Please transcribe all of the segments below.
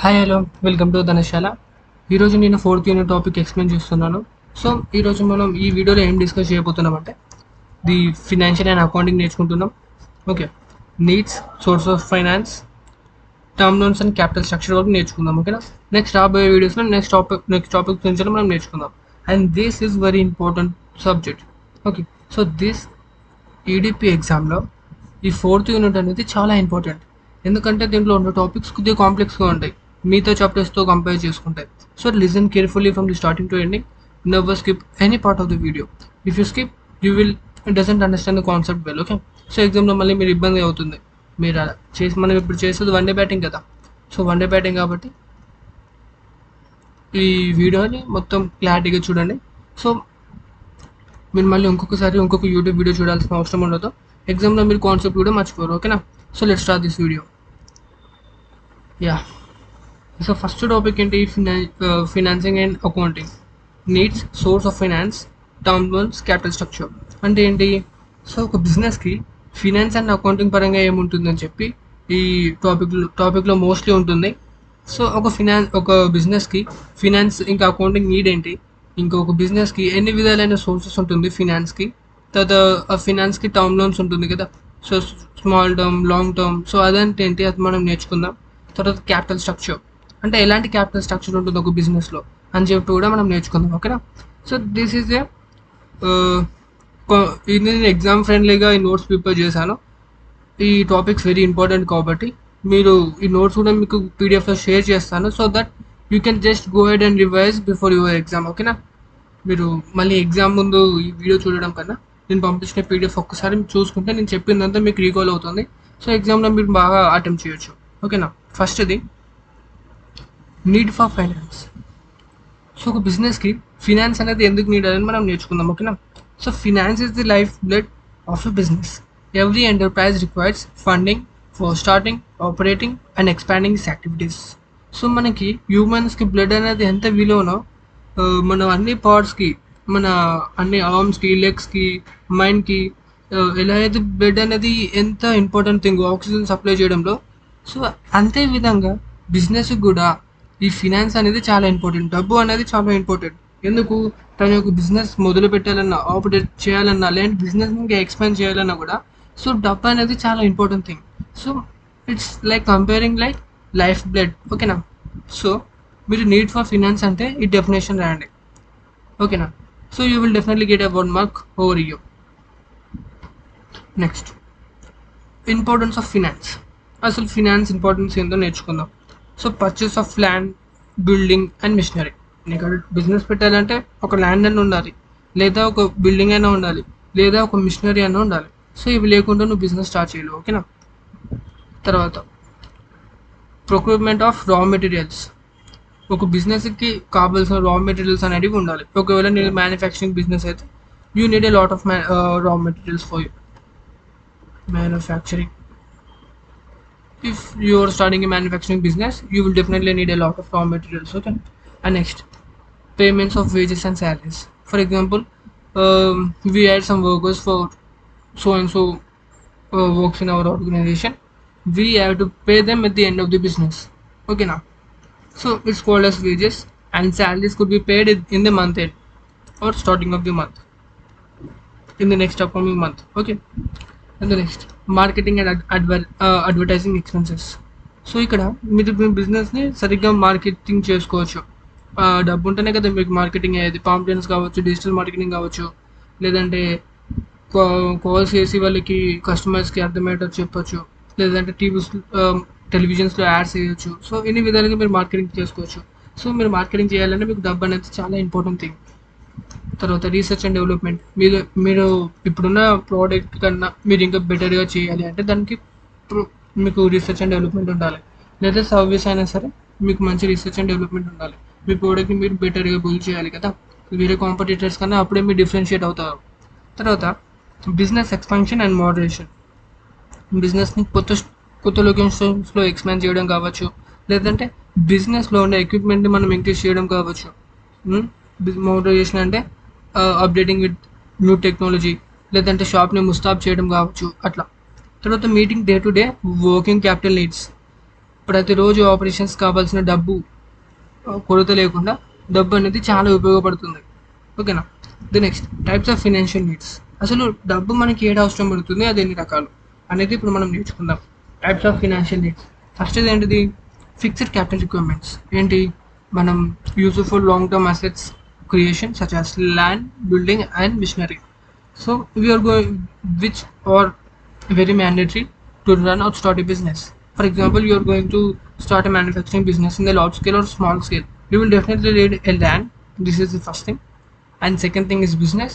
Hi hello welcome to Dhanashala. ఈరోజు నేను fourth unit topic explain చేస్తున్నాను. సో ఈరోజు మనం ఈ వీడియోలో ఏం డిస్కస్ చేయబోతున్నాం అంటే ది ఫినాన్షియల్ అండ్ అకౌంటింగ్ నేర్చుకుంటున్నాం. Okay, needs, source of finance, term loans and capital structure వరకు నేర్చుకుందాం. ఓకేనా, నెక్స్ట్ రాబోయే వీడియోస్లో నెక్స్ట్ టాపిక్ గురించి మనం నేర్చుకుందాం. And this is very important subject. Okay, so this EDP ఎగ్జామ్లో ఈ ఫోర్త్ యూనిట్ అనేది చాలా ఇంపార్టెంట్. ఎందుకంటే దీంట్లో ఉన్న టాపిక్స్ కొద్దిగా కాంప్లెక్స్గా ఉంటాయి మిగతా చాప్టర్స్తో కంపేర్ చేసుకుంటే. So listen carefully from the starting to ending. Never skip any part of the video. If you skip you will doesn't understand the concept well. Okay, so ఎగ్జామ్లో మళ్ళీ మీరు ఇబ్బంది అవుతుంది. మీరు అలా మనం ఇప్పుడు చేసేది వన్ డే బ్యాటింగ్ కదా. సో వన్ డే బ్యాటింగ్ కాబట్టి ఈ వీడియోని మొత్తం క్లారిటీగా చూడండి. సో మీరు మళ్ళీ ఇంకొక యూట్యూబ్ వీడియో చూడాల్సిన అవసరం ఉండదు. ఎగ్జామ్లో మీరు కాన్సెప్ట్ కూడా మర్చిపోరు. ఓకేనా, so let's start this video. Yeah, so first topic ఏంటి? Financing and accounting. Needs, source of finance, term loans, capital structure అంటే ఏంటి? సో ఒక బిజినెస్కి ఫినాన్స్ అండ్ అకౌంటింగ్ పరంగా ఏముంటుందని చెప్పి ఈ టాపిక్లో మోస్ట్లీ ఉంటుంది. సో ఒక బిజినెస్కి ఫినాన్స్ ఇంకా అకౌంటింగ్ నీడ్ ఏంటి, ఇంకొక బిజినెస్కి ఎన్ని విధాలైన సోర్సెస్ ఉంటుంది ఫినాన్స్కి, తర్వాత ఆ ఫినాన్స్కి టర్మ్ లోన్స్ ఉంటుంది కదా. So small term, long term, so అదంటే ఏంటి అది మనం నేర్చుకుందాం. తర్వాత క్యాపిటల్ స్ట్రక్చర్ అంటే ఎలాంటి క్యాపిటల్ స్ట్రక్చర్ ఉంటుంది ఒక బిజినెస్లో అని చెప్పి కూడా మనం నేర్చుకుందాం. ఓకేనా, సో దిస్ ఈజ్ ఏ ఇది నేను ఎగ్జామ్ ఫ్రెండ్లీగా ఈ నోట్స్ ప్రిపేర్ చేశాను. ఈ టాపిక్స్ వెరీ ఇంపార్టెంట్ కాబట్టి మీరు ఈ నోట్స్ కూడా మీకు పీడిఎఫ్లో షేర్ చేస్తాను. So that you can just go head and revise before your exam. ఓకేనా, మీరు మళ్ళీ ఎగ్జామ్ ముందు ఈ వీడియో చూడడం కన్నా నేను పంపించిన పీడిఎఫ్ ఒక్కసారి చూసుకుంటే నేను చెప్పిందంతా మీకు రీకాల్ అవుతుంది. సో ఎగ్జామ్లో మీరు బాగా అటెంప్ట్ చేయొచ్చు. ఓకేనా, ఫస్ట్ది నీడ్ ఫర్ ఫైనాన్స్. సో ఒక బిజినెస్కి ఫినాన్స్ అనేది ఎందుకు నీడ్ అని మనం నేర్చుకుందాం. ఓకేనా, so finance is the life blood of a business. Every enterprise requires funding for starting, operating and expanding it's activities. So మనకి హ్యూమన్స్కి బ్లడ్ అనేది ఎంత విలువనో మన అన్ని పార్ట్స్కి, మన అన్ని ఆర్మ్స్కి, లెగ్స్కి, మైండ్కి ఎలా అయితే బ్లడ్ అనేది ఎంత ఇంపార్టెంట్ థింగ్ ఆక్సిజన్ సప్లై చేయడంలో, సో అంతే విధంగా బిజినెస్కి కూడా ఈ ఫినాన్స్ అనేది చాలా ఇంపార్టెంట్. డబ్బు అనేది చాలా ఇంపార్టెంట్. ఎందుకు? తన యొక్క బిజినెస్ మొదలు పెట్టాలన్నా, ఆపరేట్ చేయాలన్నా, లేదంటే బిజినెస్ ఇంకా ఎక్స్పాండ్ చేయాలన్నా కూడా సో డబ్బు అనేది చాలా important thing. So it's like comparing like life blood. ఓకేనా, సో మీరు నీడ్ ఫర్ ఫినాన్స్ అంటే ఈ డెఫినేషన్ రాయండి. ఓకేనా, so you will definitely get a 1 mark over you. Next, importance of finance. అసలు ఫినాన్స్ ఇంపార్టెన్స్ ఏందో నేర్చుకుందాం. So purchase of land, building and machinery. నీకు బిజినెస్ పెట్టాలంటే ఒక ల్యాండ్ అయినా ఉండాలి, లేదా ఒక బిల్డింగ్ అయినా ఉండాలి, లేదా ఒక మిషనరీ అయినా ఉండాలి. సో ఇవి లేకుండా నువ్వు బిజినెస్ స్టార్ట్ చేయలేవు. ఓకేనా, తర్వాత ప్రొక్యూర్మెంట్ ఆఫ్ రా మెటీరియల్స్. ఒక బిజినెస్కి కావాల్సిన రా మెటీరియల్స్ అనేవి ఉండాలి. ఒకవేళ నేను మ్యానుఫ్యాక్చరింగ్ బిజినెస్ అయితే you need a lot of రా materials for you manufacturing. If you are starting a manufacturing business, you will definitely need a lot of raw materials. Okay, and next, payments of wages and salaries. For example, we had some workers for so and so works in our organization. We have to pay them at the end of the business. Okay, now, so it's called as wages, and salaries could be paid in the month end or starting of the month in the next upcoming month. Okay, and next marketing and advertising expenses. So ఇక్కడ మీరు మీ బిజినెస్ని సరిగ్గా marketing చేసుకోవచ్చు. డబ్బు ఉంటేనే కదా మీకు marketing అయ్యేది. పాంప్లెట్స్ కావచ్చు, డిజిటల్ మార్కెటింగ్ కావచ్చు, లేదంటే కాల్స్ చేసి వాళ్ళకి కస్టమర్స్కి అర్థమయ్యేటట్టు చెప్పొచ్చు, లేదంటే టెలివిజన్స్లో యాడ్స్ వేయచ్చు. సో ఇన్ని విధాలుగా మీరు మార్కెటింగ్ చేసుకోవచ్చు. సో మీరు మార్కెటింగ్ చేయాలంటే మీకు డబ్బు అనేది చాలా ఇంపార్టెంట్ థింగ్. తర్వాత రీసెర్చ్ అండ్ డెవలప్మెంట్. మీరు ఇప్పుడున్న ప్రోడక్ట్ కన్నా మీరు ఇంకా బెటర్గా చేయాలి అంటే దానికి మీకు రీసెర్చ్ అండ్ డెవలప్మెంట్ ఉండాలి, లేదా సర్వీస్ అయినా సరే మీకు మంచి రీసెర్చ్ అండ్ డెవలప్మెంట్ ఉండాలి. మీ ప్రోడక్ట్ని మీరు బెటర్గా బిల్డ్ చేయాలి కదా వేరే కాంపిటీటర్స్ కన్నా, అప్పుడే మీరు డిఫరెన్షియేట్ అవుతారు. తర్వాత బిజినెస్ ఎక్స్పాన్షన్ అండ్ మోడరేషన్. బిజినెస్ని కొత్త లొకేషన్స్లో ఎక్స్పాండ్ చేయడం కావచ్చు, లేదంటే బిజినెస్లో ఉండే ఎక్విప్మెంట్ని మనం ఇంక్రీజ్ చేయడం కావచ్చు. మోడరేషన్ అంటే అప్డేటింగ్ విత్ న్యూ టెక్నాలజీ, లేదంటే షాప్ని ముస్తాబ్ చేయడం కావచ్చు అట్లా. తర్వాత meeting day to day working capital needs. ప్రతిరోజు ఆపరేషన్స్ కావాల్సిన డబ్బు కొరత లేకుండా డబ్బు అనేది చాలా ఉపయోగపడుతుంది. ఓకేనా. The next types of financial needs. అసలు డబ్బు మనకి ఏడు అవసరం పడుతుంది, అది ఎన్ని రకాలు అనేది ఇప్పుడు మనం నేర్చుకుందాం. Types of financial needs. First ఏంటిది? Fixed capital requirements. ఏంటి? మనం useful long term assets creation such as land, building and machinery. So we are going which are very mandatory to run or start a business. For example, you are going to start a manufacturing business in the large scale or small scale. You will definitely need a land. This is the first thing. And second thing is business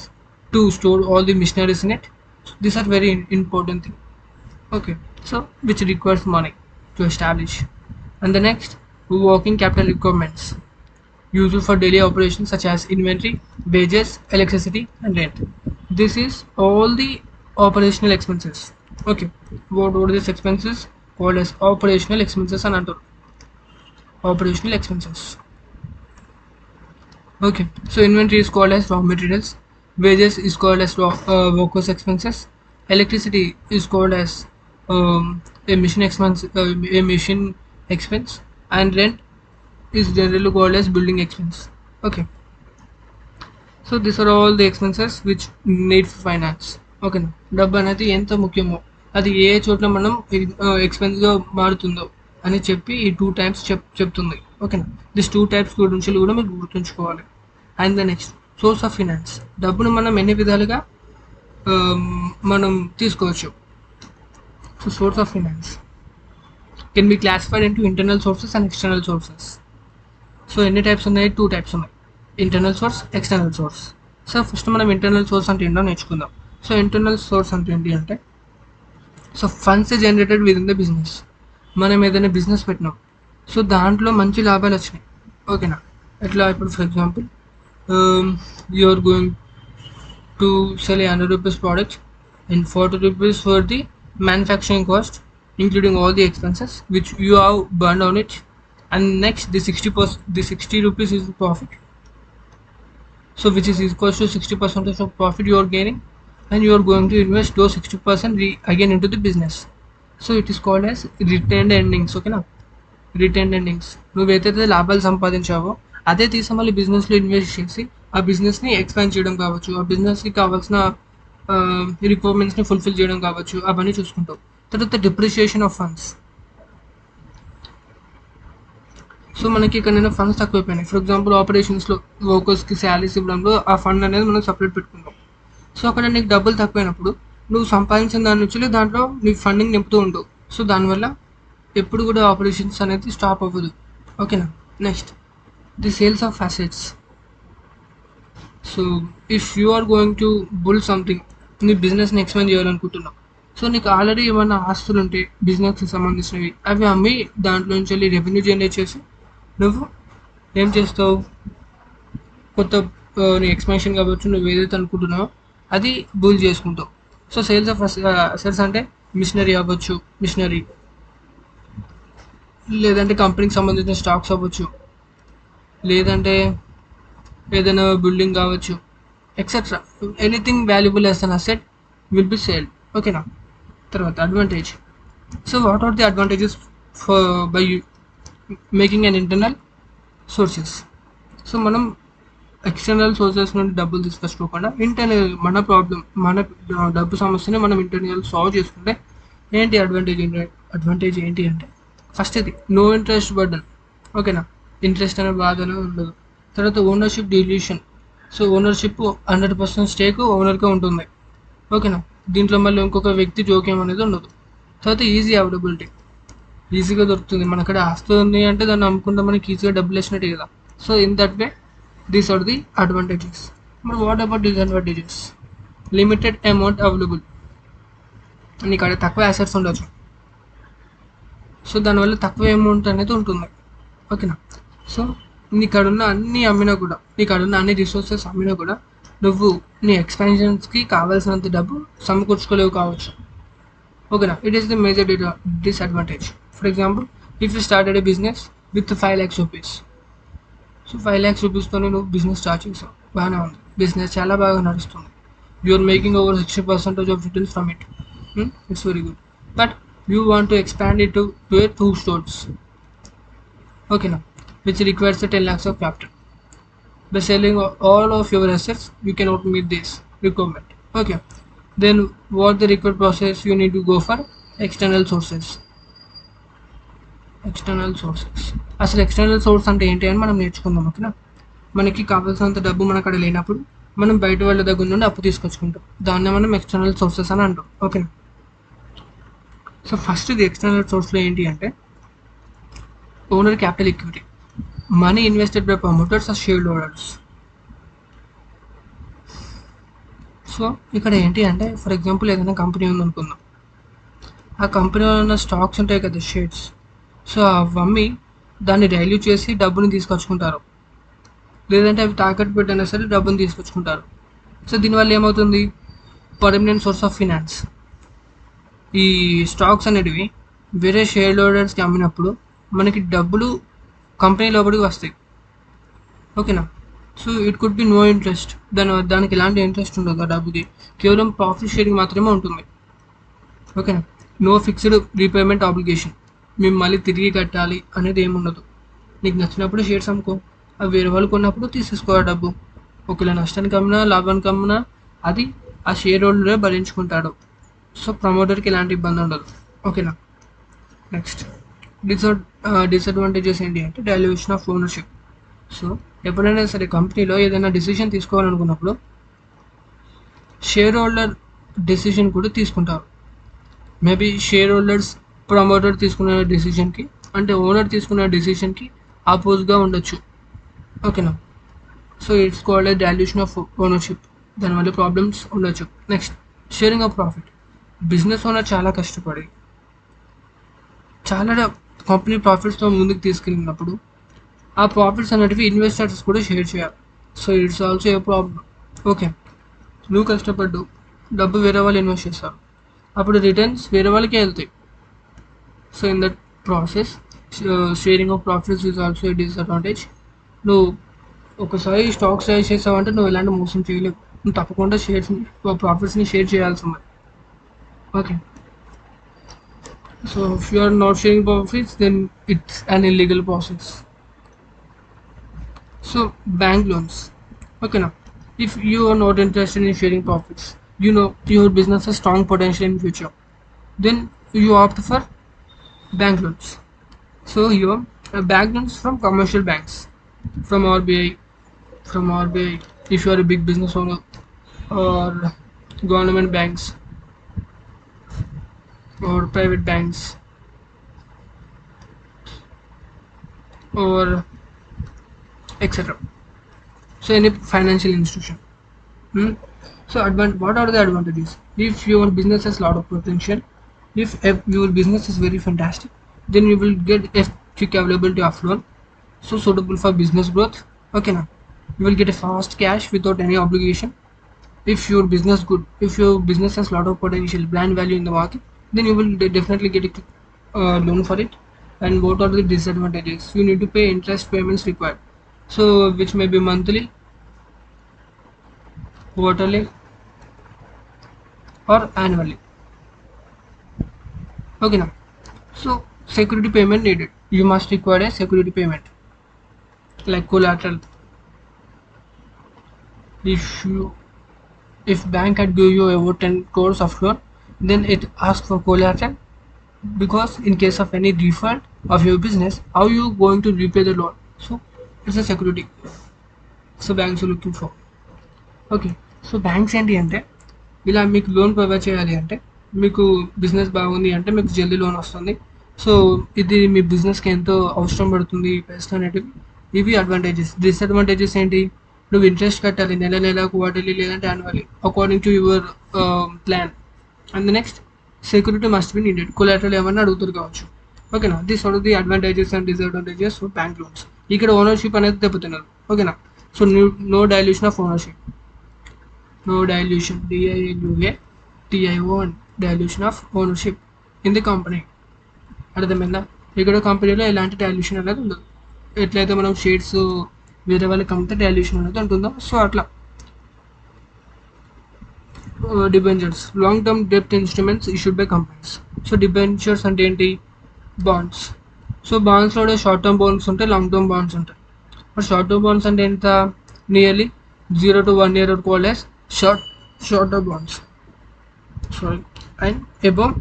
to store all the machineries in it. These are very important thing. Okay, so which requires money to establish. And the next, working capital requirements used for daily operations such as inventory, wages, electricity and rent. This is all the operational expenses. Okay, what are these expenses? Called as operational expenses and under operational expenses. Okay, so inventory is called as raw materials, wages is called as workers expenses, electricity is called as a machine expense, a machine expense, and rent is generally called as building expense. Okay, so this are all the expenses which need for finance. ఓకేనా. డబ్బు అనేది ఎంత ముఖ్యమో, అది ఏ చోట్ల మనం ఎక్స్పెన్స్గా మారుతుందో అని చెప్పి ఈ 2 టైప్స్ చెప్తుంది. ఓకేనా. దిస్ 2 టైప్స్ గురించి కూడా మీరు గుర్తుంచుకోవాలి. And the next, source of finance. డబ్బును మనం ఎన్ని విధాలుగా మనం తీసుకోవచ్చు. So source of finance can be classified into internal sources and external sources. So ఎన్ని టైప్స్ ఉన్నాయి? 2 టైప్స్ ఉన్నాయి, internal source, external source. So first మనం ఇంటర్నల్ సోర్స్ అంటే ఏంటో నేర్చుకుందాం. సో ఇంటర్నల్ సోర్స్ అంటే ఏంటి అంటే, so funds generated with in the business. మనం ఏదైనా బిజినెస్ పెట్టినాం, సో దాంట్లో మంచి లాభాలు వచ్చినాయి. ఓకేనా. ఎట్లా? ఇప్పుడు for example you are going to sell a 100 rupees product and 40 rupees for the manufacturing cost including all the expenses which you have burn on it. And next, the 60 rupees is the profit. So which is equals to 60% of profit you are gaining, and you are going to invest those 60% again into the business. So it is called as retained earnings. Okay na, retained earnings. నువ్వు ఏదైతే లాభాలు సంపాదించావో అదే తీసి మళ్ళీ బిజినెస్లో invest చేసి ఆ బిజినెస్ని ఎక్స్పాండ్ చేయడం కావచ్చు, ఆ బిజినెస్కి కావాల్సిన రిక్వైర్మెంట్స్ని ఫుల్ఫిల్ చేయడం కావచ్చు, అవన్నీ చూసుకుంటావు. తర్వాత డిప్రిషియేషన్ ఆఫ్ ఫండ్స్. సో మనకి ఎక్కడైనా ఫండ్స్ తక్కువైపోయినాయి, ఫర్ ఎగ్జాంపుల్ ఆపరేషన్స్లో వర్కర్స్కి శాలరీస్ ఇవ్వడంలో ఆ ఫండ్ అనేది మనం సపరేట్ పెట్టుకుంటాం. సో అక్కడ నీకు డబ్బులు తక్కువైనప్పుడు నువ్వు సంపాదించిన దాని నుంచి దాంట్లో నీకు ఫండింగ్ నింపుతూ ఉంటావు. సో దానివల్ల ఎప్పుడు కూడా ఆపరేషన్స్ అనేది స్టాప్ అవ్వదు. ఓకేనా. Next, the sales of assets. So if you are going to build something, నీ బిజినెస్ని ఎక్స్పాండ్ చేయాలనుకుంటున్నావు, సో నీకు ఆల్రెడీ ఏమైనా ఆస్తులు ఉంటే బిజినెస్కి సంబంధించినవి, అవి అమ్మి దాంట్లో నుంచి వెళ్ళి రెవెన్యూ జనరేట్ చేసి నువ్వు ఏం చేస్తావు? కొత్త నీ ఎక్స్పాన్షన్ కావచ్చు, నువ్వు ఏదైతే అనుకుంటున్నావో అది బుల్ చేసుకుంటావు. సో సేల్స్ ఆఫ్ అసెట్స్ అంటే మిషనరీ అవ్వచ్చు, మిషనరీ లేదంటే కంపెనీకి సంబంధించిన స్టాక్స్ అవ్వచ్చు, లేదంటే ఏదైనా బిల్డింగ్ కావచ్చు, etcetera. Anything valuable as an asset will be saled. ఓకేనా. తర్వాత advantage. So what are the advantages for by making and internal sources. So మనం ఎక్స్టర్నల్ సోర్సెస్ నుండి డబ్బులు తీసుకొచ్చుకోకుండా ఇంటర్నల్ మన ప్రాబ్లం, మన డబ్బు సమస్యని మనం ఇంటర్నల్ సాల్వ్ చేసుకుంటే ఏంటి అడ్వాంటేజ్ ఏంటి అంటే, ఫస్ట్ ఇది నో ఇంట్రెస్ట్ బర్డన్. ఓకేనా. ఇంట్రెస్ట్ అనే బాధ అనేది ఉండదు. తర్వాత ownership dilution. So ownership 100% stake ఓనర్కే ఉంటుంది. ఓకేనా. దీంట్లో మళ్ళీ ఇంకొక వ్యక్తి జోక్యం అనేది ఉండదు. తర్వాత ఈజీ అవైలబిలిటీ, ఈజీగా దొరుకుతుంది. మన అక్కడ ఆస్తి ఉంది అంటే దాన్ని అమ్ముకుంటే మనకి ఈజీగా డబ్బులు వేసినట్టే కదా. So in that way these are the advantages. మరి what about disadvantages? Limited amount available. నీకు అక్కడ తక్కువ అసెట్స్ ఉండొచ్చు, సో దానివల్ల తక్కువ అమౌంట్ అనేది ఉంటుంది. ఓకేనా. సో నీకు అడున్న అన్ని అమ్మినా కూడా, నీకు అడున్న అన్ని రిసోర్సెస్ అమ్మినా కూడా నువ్వు నీ ఎక్స్పాన్షన్స్కి కావాల్సినంత డబ్బు సమకూర్చుకోలేవు కావచ్చు. ఓకేనా. It is the major disadvantage. For example, if you started a business with 5 lakhs rupees. So 5 lakhs రూపీస్తోనే నువ్వు బిజినెస్ స్టార్ట్ చేసావు, బాగానే ఉంది, బిజినెస్ చాలా బాగా నడుస్తుంది. You are making over 60% of returns from it. It's very good. But you want to expand it to 2 stores. ఓకేనా, which requires a 10 lakhs of capital. By selling all of your assets you cannot meet this requirement. Okay, then what the required process, you need to go for external sources. External sources, అసలు external source అంటే ఏంటి అని మనం నేర్చుకుందాం. ఓకేనా, మనకి కావాల్సినంత డబ్బు మన అక్కడ లేనప్పుడు మనం బయట వాళ్ళ దగ్గర నుండి అప్పు తీసుకొచ్చుకుంటాం, దాన్ని మనం ఎక్స్టర్నల్ సోర్సెస్ అని అంటాం. ఓకేనా, సో ఫస్ట్ ఇది ఎక్స్టర్నల్ సోర్స్లో ఏంటి అంటే owner capital equity, money invested by promoters or shareholders. So ఇక్కడ ఏంటి అంటే ఫర్ ఎగ్జాంపుల్ ఏదైనా కంపెనీ ఉందనుకుందాం, ఆ కంపెనీలో ఉన్న స్టాక్స్ ఉంటాయి కదా, షేర్స్, సో అవి అమ్మి దాన్ని వాల్యూ చేసి డబ్బుని తీసుకొచ్చుకుంటారు, లేదంటే అవి తాకట్టు పెట్టైనా సరే డబ్బుని తీసుకొచ్చుకుంటారు. సో దీనివల్ల ఏమవుతుంది, పర్మనెంట్ సోర్స్ ఆఫ్ ఫినాన్స్. ఈ స్టాక్స్ అనేటివి వేరే షేర్ హోల్డర్స్కి అమ్మినప్పుడు మనకి డబ్బులు కంపెనీ లోపలికి వస్తాయి. ఓకేనా, so it could be no interest, దానికి ఎలాంటి ఇంట్రెస్ట్ ఉండదు, ఆ డబ్బుకి కేవలం ప్రాఫిట్ షేరింగ్ మాత్రమే ఉంటుంది. ఓకేనా, నో ఫిక్స్డ్ రీపేమెంట్ ఆబ్లిగేషన్, మేము మళ్ళీ తిరిగి కట్టాలి అనేది ఏముండదు. నీకు నచ్చినప్పుడు షేర్స్ అమ్ముకో, అవి వేరే వాళ్ళు కొన్నప్పుడు తీసేసుకో ఆ డబ్బు. ఒకవేళ నష్టానికి అమ్మినా లాభానికి అమ్మినా అది ఆ షేర్ హోల్డరే భరించుకుంటాడు. సో ప్రమోటర్కి ఎలాంటి ఇబ్బంది ఉండదు. ఓకేనా, నెక్స్ట్ డిసడ్వాంటేజెస్ ఏంటి అంటే డైల్యూషన్ ఆఫ్ ఓనర్షిప్. సో ఎప్పుడైనా సరే కంపెనీలో ఏదైనా డిసిషన్ తీసుకోవాలనుకున్నప్పుడు షేర్ హోల్డర్ డెసిషన్ కూడా తీసుకుంటారు. మేబీ షేర్ హోల్డర్స్ ప్రమోటర్ తీసుకున్న డెసిషన్కి అంటే ఓనర్ తీసుకున్న డెసిషన్కి ఆపోజిట్గా ఉండొచ్చు. ఓకేనా, so it's called a dilution of ownership, దానివల్ల ప్రాబ్లమ్స్ ఉండొచ్చు. Next sharing of profit, business owner చాలా కష్టపడి చాలా కంపెనీ ప్రాఫిట్స్తో ముందుకు తీసుకెళ్ళినప్పుడు ఆ ప్రాఫిట్స్ అనేటివి ఇన్వెస్టర్స్ కూడా షేర్ చేయాలి. So it's also a problem. Okay, నువ్వు కష్టపడ్డు, డబ్బు వేరే వాళ్ళు ఇన్వెస్ట్ చేస్తారు, అప్పుడు రిటర్న్స్ వేరే వాళ్ళకే వెళ్తాయి. So in that process sharing of profits is also a disadvantage. నువ్వు ఒకసారి స్టాక్స్ రైజ్ చేసావంటే నువ్వు ఎలాంటి మోసం చేయలేవు, నువ్వు తప్పకుండా ప్రాఫిట్స్ని షేర్ చేయాల్సిందే. Okay, so if you are not sharing profits then it's an illegal process. So bank loans. Okay, now if you are not interested in sharing profits, you know your business has strong potential in future, then you opt for bank loans. So here bank loans from commercial banks, from RBI, if you are a big business owner, or government banks or private banks or etc. So any financial institution. So what are the advantages? If your business has lot of potential, if your business is very fantastic, then you will get a quick availability of loan, so suitable for business growth. Okay, now you will get a fast cash without any obligation. If your business good, if your business has lot of potential, brand value in the market, then you will definitely get a loan for it. And what are the disadvantages? You need to pay interest payments required, so which may be monthly, quarterly or annually. Okay, now so security payment needed, you must require a security payment like collateral. If bank had give you over 10 crores of loan, then it asks for collateral, because in case of any default of your business, how you going to repay the loan? So it's a security, so banks are looking for. Okay, so banks ఏంటి అంటే ఇలా మీకు loan provide చేయాలి అంటే, మీకు business బాగుంది అంటే మీకు జల్దీ లోన్ వస్తుంది. సో ఇది మీ బిజినెస్కి ఎంతో అవసరం పడుతుంది ఈ పైసలు అనేటివి. ఇవి అడ్వాంటేజెస్. డిసడ్వాంటేజెస్ ఏంటి, నువ్వు ఇంట్రెస్ట్ కట్టాలి నెల నెల, క్వార్టర్లీ లేదంటే annually according to your plan. And next security must be needed, collateral ఏమన్నా అడుగుతారు కావచ్చు. ఓకేనా, this are the advantages and disadvantages of bank loans. ఇక్కడ ఓనర్షిప్ అనేది దెబ్బతిన్నారు. ఓకేనా, so no dilution of ownership, no dilution, DILUATIO, and dilution of ownership in the company. అర్థమైందా, ఇక్కడ కంపెనీలో ఎలాంటి డైల్యూషన్ అనేది ఉండదు. ఎట్లయితే మనం షేర్స్ వేరే వాళ్ళకి అమ్మితే డైల్యూషన్ అనేది ఉంటుందో, సో అట్లా. డిబెంచర్స్, లాంగ్ టర్మ్ డెప్ట్ instruments issued by companies. So debentures అంటే ఏంటి, బాండ్స్. సో బాండ్స్లో షార్ట్ టర్మ్ బాండ్స్ ఉంటాయి, లాంగ్ టర్మ్ బాండ్స్ ఉంటాయి. బట్ షార్ట్ టర్మ్ బాండ్స్ అంటే ఎంత, nearly 0 to 1 year are called as shorter bonds. Sorry, and above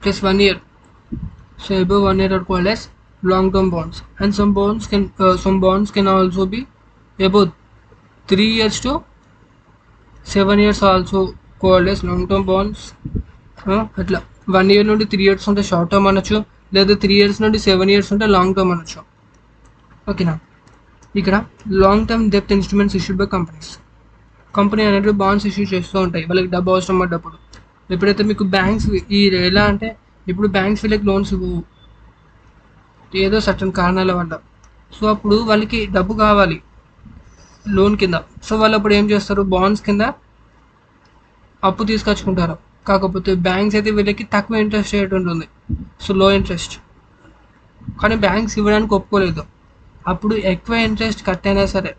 plus 1 year. So above 1 year are called as long term bonds, and some bonds can also be above 3 years to 7 years also called as long term bonds. అట్లా 1 year నుండి 3 years ఉంటే short term అనొచ్చు, లేదా 3 years నుండి 7 years ఉంటే long term అనొచ్చు. ఓకేనా. ఇక్కడ long term depth instruments issued by companies. Company అనేది బాండ్స్ ఇష్యూ చేస్తూ ఉంటాయి వాళ్ళకి డబ్బు అవసరం పడ్డప్పుడు. ఎప్పుడైతే మీకు బ్యాంక్స్ ఈ ఎలా అంటే ఇప్పుడు బ్యాంక్స్ వీళ్ళకి లోన్స్ ఇవ్వవు ఏదో సర్టన్ కారణాల వల్ల. సో అప్పుడు వాళ్ళకి డబ్బు కావాలి లోన్ కింద. సో వాళ్ళు అప్పుడు ఏం చేస్తారు, బాండ్స్ కింద అప్పు తీసుకొచ్చుకుంటారు. కాకపోతే బ్యాంక్స్ అయితే వీళ్ళకి తక్కువ ఇంట్రెస్ట్ రేట్ ఉంటుంది, సో లో ఇంట్రెస్ట్. కానీ బ్యాంక్స్ ఇవ్వడానికి ఒప్పుకోలేదు. అప్పుడు ఎక్కువ ఇంట్రెస్ట్ కట్టైనా సరే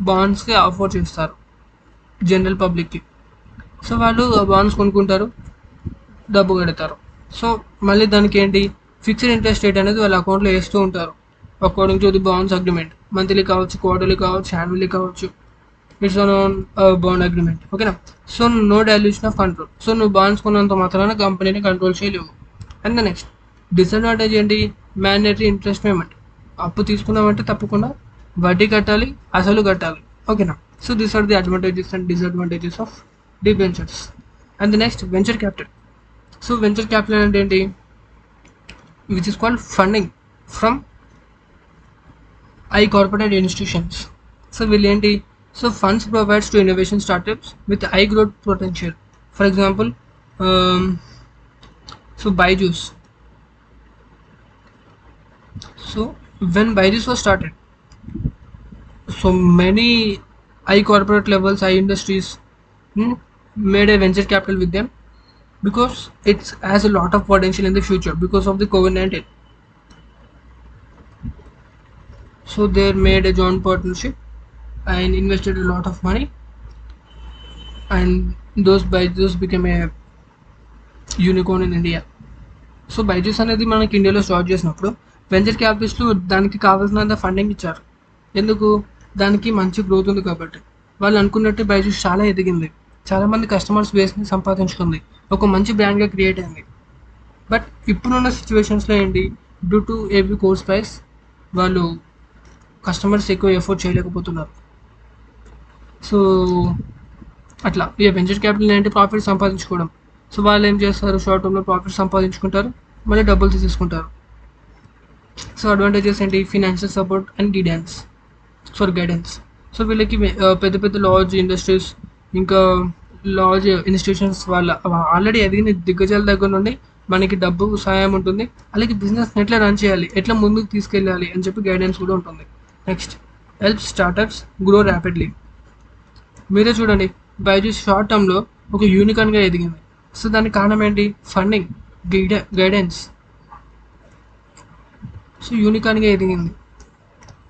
బాండ్స్కి ఆఫర్ చేస్తారు జనరల్ పబ్లిక్కి. సో వాళ్ళు బాండ్స్ కొనుక్కుంటారు, డబ్బు కడతారు. సో మళ్ళీ దానికి ఏంటి, ఫిక్స్డ్ ఇంట్రెస్ట్ రేట్ అనేది వాళ్ళ అకౌంట్లో వేస్తూ ఉంటారు according to the bonds agreement. Monthly కావచ్చు, క్వార్టర్లీ కావచ్చు, యాన్యువల్లీ కావచ్చు. It's on bond agreement. ఓకేనా. So no dilution of control. సో నువ్వు బాండ్స్ కొన్నంత మాత్రాన కంపెనీని కంట్రోల్ చేయలేవు. అండ్ ద నెక్స్ట్ డిసడ్వాంటేజ్ ఏంటి, మ్యాండేటరీ ఇంట్రెస్ట్ పేమెంట్. అప్పు తీసుకున్నామంటే తప్పకుండా వడ్డీ కట్టాలి, అసలు కట్టాలి. ఓకేనా. So these are the advantages and disadvantages of debentures. And the next venture capital. So venture capital అంటే ఏంటి, which is called funding from corporate institutions. So వీళ్ళు ఏంటి, so funds provides to innovation startups with high growth potential. For example so Byju's. So when Byju's was started, so many high corporate levels, high industries made a venture capital with them because it has a lot of potential in the future because of the COVID-19. So they made a joint partnership and invested a lot of money, and those Byju's became a unicorn in India. So Byju's అనేది మనకి ఇండియాలో start చేసినప్పుడు venture క్యాపిటలిస్టులు దానికి కావాల్సినంత funding ఇచ్చారు. ఎందుకు, దానికి మంచి గ్రోత్ ఉంది కాబట్టి. వాళ్ళు అనుకున్నట్టు బైజూస్ చాలా ఎదిగింది, చాలామంది కస్టమర్స్ బేస్ని సంపాదించుకుంది, ఒక మంచి బ్రాండ్గా క్రియేట్ అయింది. బట్ ఇప్పుడున్న సిచ్యువేషన్స్లో ఏంటి, due to heavy course price వాళ్ళు కస్టమర్స్ ఎక్కువ ఎఫోర్డ్ చేయలేకపోతున్నారు. సో అట్లా ఇక వెంచర్ క్యాపిటల్ ఏంటి, ప్రాఫిట్ సంపాదించుకోవడం. సో వాళ్ళు ఏం చేస్తారు, షార్ట్ టర్మ్లో ప్రాఫిట్ సంపాదించుకుంటారు, మళ్ళీ డబ్బులు తీసేసుకుంటారు. సో అడ్వాంటేజెస్ ఏంటి, financial support and guidance. So వీళ్ళకి పెద్ద పెద్ద లార్జ్ ఇండస్ట్రీస్ ఇంకా లార్జ్ ఇన్స్టిట్యూషన్స్ వాళ్ళ ఆల్రెడీ ఎదిగిన దిగ్గజాల దగ్గర నుండి మనకి డబ్బు సహాయం ఉంటుంది. అలాగే బిజినెస్ని ఎట్లా రన్ చేయాలి, ఎట్లా ముందుకు తీసుకెళ్ళాలి అని చెప్పి గైడెన్స్ కూడా ఉంటుంది. Next help startups grow rapidly. మీరే చూడండి బైజూస్ షార్ట్ టర్మ్లో ఒక యూనికాన్గా ఎదిగింది. సో దానికి కారణం ఏంటి, ఫండింగ్, గైడెన్స్. సో యూనికాన్గా ఎదిగింది,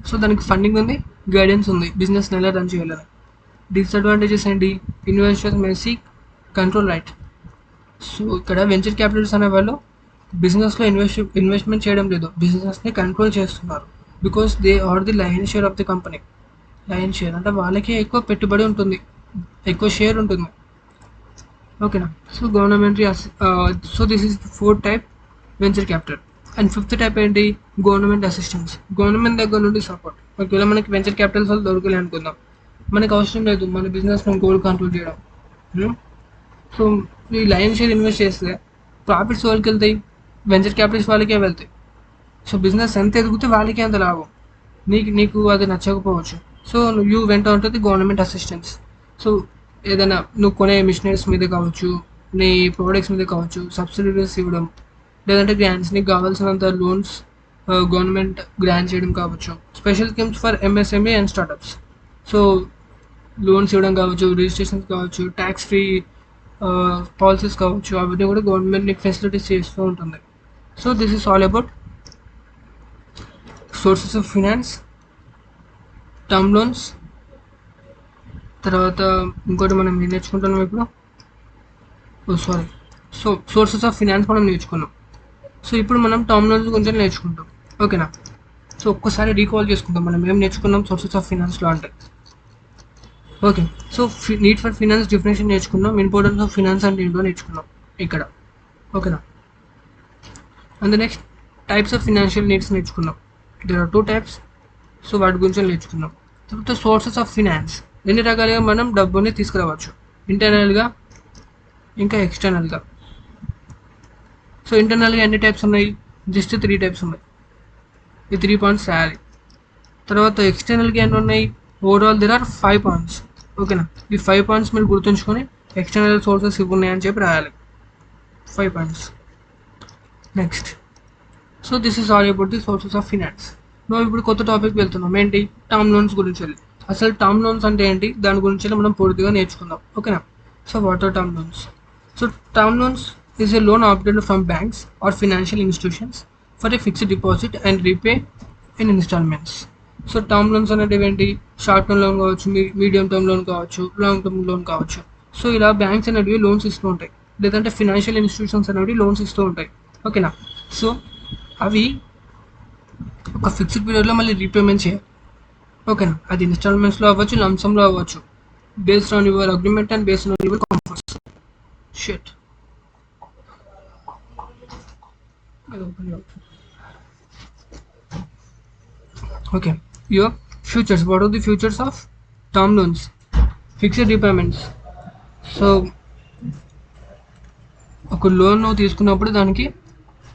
సో దానికి ఫండింగ్ ఉంది, గైడెన్స్ ఉంది, బిజినెస్ని ఎలా రన్ చేయాలని. డిసడ్వాంటేజెస్ ఏంటి, investors may seek control right. So ఇక్కడ వెంచర్ క్యాపిటల్స్ అనేవాళ్ళు బిజినెస్లో ఇన్వెస్ట్మెంట్ చేయడం లేదు, బిజినెస్ని కంట్రోల్ చేస్తున్నారు. Because they are the lion share of the company. Lion share అంటే వాళ్ళకే ఎక్కువ పెట్టుబడి ఉంటుంది, ఎక్కువ షేర్ ఉంటుంది. ఓకేనా. సో గవర్నమెంటరీ so this is 4th type venture capital. And 5th type ఏంటి, గవర్నమెంట్ అసిస్టెన్స్. గవర్నమెంట్ దగ్గర నుండి సపోర్ట్. ఒకవేళ మనకి వెంచర్ క్యాపిటల్స్ వాళ్ళు దొరకలే అనుకుందాం, మనకు అవసరం లేదు మన బిజినెస్ గోల్ కంట్రోల్ చేయడం. సో ఈ లయన్ షేర్ ఇన్వెస్ట్ చేస్తే ప్రాఫిట్స్ వాళ్ళకి వెళ్తాయి, వెంచర్ క్యాపిటల్స్ వాళ్ళకే వెళ్తాయి. సో బిజినెస్ ఎంత ఎదిగితే వాళ్ళకే అంత లాభం. నీకు అది నచ్చకపోవచ్చు. సో యూ వెంట ఉంటుంది గవర్నమెంట్ అసిస్టెన్స్. సో ఏదైనా నువ్వు కొనే మిషనరీస్ మీద కావచ్చు, నీ ప్రోడక్ట్స్ మీద కావచ్చు, సబ్సిడీస్ ఇవ్వడం, లేదంటే గ్రాంట్స్, నీకు కావాల్సినంత లోన్స్ గవర్నమెంట్ గ్రాంట్ చేయడం కావచ్చు. Special schemes for MSME and startups. So loans ఇవ్వడం కావచ్చు, రిజిస్ట్రేషన్స్ కావచ్చు, ట్యాక్స్ ఫ్రీ పాలసీస్ కావచ్చు, అవన్నీ కూడా గవర్నమెంట్ నీకు ఫెసిలిటీస్ చేస్తూ ఉంటుంది. So this is all about sources of finance, term loans. తర్వాత ఇంకోటి మనం ఏం నేర్చుకుంటున్నాం ఇప్పుడు, సో సోర్సెస్ ఆఫ్ ఫినాన్స్ మనం నేర్చుకున్నాం. సో ఇప్పుడు మనం టర్మ్ లోన్స్ గురించి నేర్చుకుంటాం. ఓకేనా? సో ఒక్కసారి రీకాల్ చేసుకుంటాం మనం ఏం నేర్చుకున్నాం సోర్సెస్ ఆఫ్ ఫినాన్స్లో అంటే. Okay, so need for finance definition నేర్చుకున్నాం, ఇంపార్టెన్స్ ఆఫ్ ఫినాన్స్ అంటే ఏంటో నేర్చుకున్నాం ఇక్కడ. ఓకేనా? And next types of financial needs నేర్చుకున్నాం. There are 2 types. సో వాటి గురించి నేర్చుకున్నాం. తర్వాత సోర్సెస్ ఆఫ్ ఫినాన్స్, ఎన్ని రకాలుగా మనం డబ్బుని తీసుకురావచ్చు, ఇంటర్నల్గా ఇంకా ఎక్స్టర్నల్గా. సో ఇంటర్నల్గా ఎన్ని టైప్స్ ఉన్నాయి? జస్ట్ 3 టైప్స్ ఉన్నాయి. ఈ 3 పాయింట్స్ రాయాలి. తర్వాత ఎక్స్టర్నల్గా ఎన్ని ఉన్నాయి? Overall there are 5 points. ఓకేనా? ఈ 5 పాయింట్స్ మీరు గుర్తుంచుకొని ఎక్స్టర్నల్ సోర్సెస్ ఇవి ఉన్నాయని చెప్పి రాయాలి. 5 points. Next, so this is all about the sources of finance. నువ్వు ఇప్పుడు కొత్త టాపిక్ వెళ్తున్నాం, ఏంటి? టర్మ్ లోన్స్ గురించి వెళ్ళి. అసలు టర్మ్ లోన్స్ అంటే ఏంటి, దాని గురించి మనం పూర్తిగా నేర్చుకుందాం. ఓకేనా? So what are term loans? So term loans is a loan obtained from banks or financial institutions for a fixed deposit and repay in instalments. So term loans అనేవి ఏంటి? షార్ట్ టర్మ్ లోన్ కావచ్చు, medium term loan కావచ్చు, long term loan కావచ్చు. So ఇలా banks అనేవి loans ఇస్తూ ఉంటాయి, లేదంటే ఫినాన్షియల్ ఇన్స్టిట్యూషన్స్ అనేవి లోన్స్ ఇస్తూ ఉంటాయి. ఓకేనా? సో అవి ఒక ఫిక్స్డ్ పీరియడ్లో మళ్ళీ రీపేమెంట్ చేయాలి. ఓకేనా? అది ఇన్స్టాల్మెంట్స్లో అవ్వచ్చు, లంసంలో అవ్వచ్చు, based on your agreement and based on your comforts. Shit, okay. Your features, what are the features of term loans? Fixed repayments. So ఒక లోన్ నువ్వు తీసుకున్నప్పుడు దానికి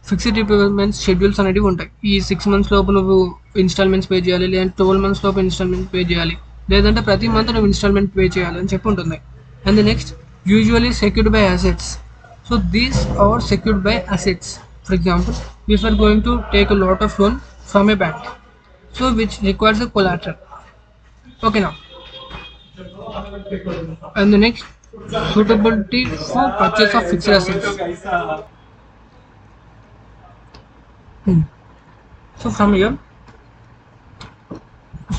ఫిక్స్డ్ రీపేమెంట్స్ షెడ్యూల్స్ అనేవి ఉంటాయి. ఈ 6 months లోపు నువ్వు ఇన్స్టాల్మెంట్స్ పే చేయాలి, లేదంటే 12 months లోపు ఇన్స్టాల్మెంట్ పే చేయాలి, లేదంటే ప్రతి మంత్ నువ్వు ఇన్స్టాల్మెంట్ పే చేయాలి అని చెప్పి ఉంటుంది. And next, usually secured by assets. So these are secured by assets. For example, if are going to take a lot of loan from a bank, so which requires a collateral. ఓకేనా? And the next, suitability for purchase of fixed assets. So from here,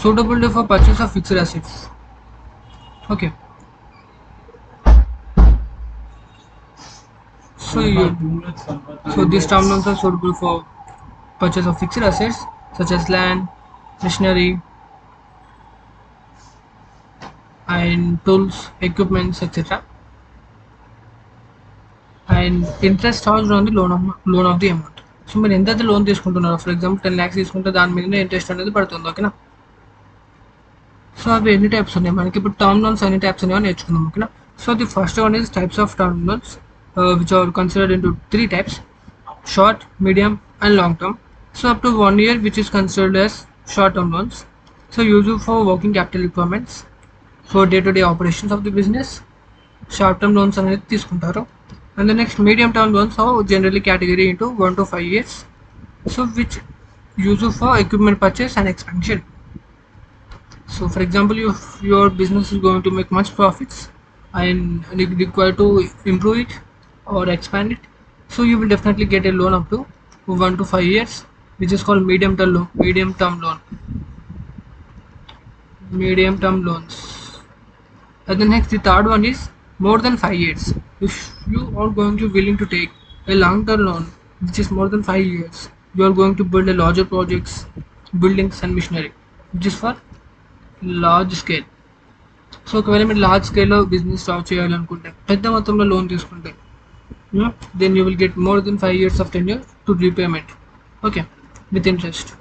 suitability for purchase of fixed assets. Okay. So these term loans are suitable for purchase of fixed assets such as land, machinery, and tools, equipments, etc. And interest charged on the loan of the amount. So మీరు ఎంతైతే loan తీసుకుంటున్నారో, for example 10 lakhs తీసుకుంటే దాని మీదనే interest అనేది పడుతుంది. ఓకేనా? So అవి ఎన్ని టైప్స్ ఉన్నాయి మనకి? ఇప్పుడు టర్మ్ లోన్స్ ఎన్ని టైప్స్ ఉన్నాయో నేర్చుకుందాం. ఓకేనా? So the first one is types of term loans which are considered into 3 types: short, medium, and long term. So up to 1 year, which is considered as short term loans. So used for working capital requirements for day-to-day operations of the business. Short term loans అనేది తీసుకుంటారు. And the next, medium term loans are generally category into 1 to 5 years. So which used for equipment purchase and expansion. So for example, if your business is going to make much profits and you require to improve it or expand it, so you will definitely get a loan up to 1 to 5 years, which is called medium term loan. Medium term loans. And the next, the third one is more than 5 years. If you are going to willing to take a long term loan which is more than 5 years, you are going to build a larger projects, buildings and machinery, which is for large scale. So ఒకవేళ మీరు large స్కేల్లో business start చేయాలనుకుంటే, పెద్ద మొత్తంలో loan తీసుకుంటే, then you will get more than 5 years of tenure to repayment. Okay, with interest.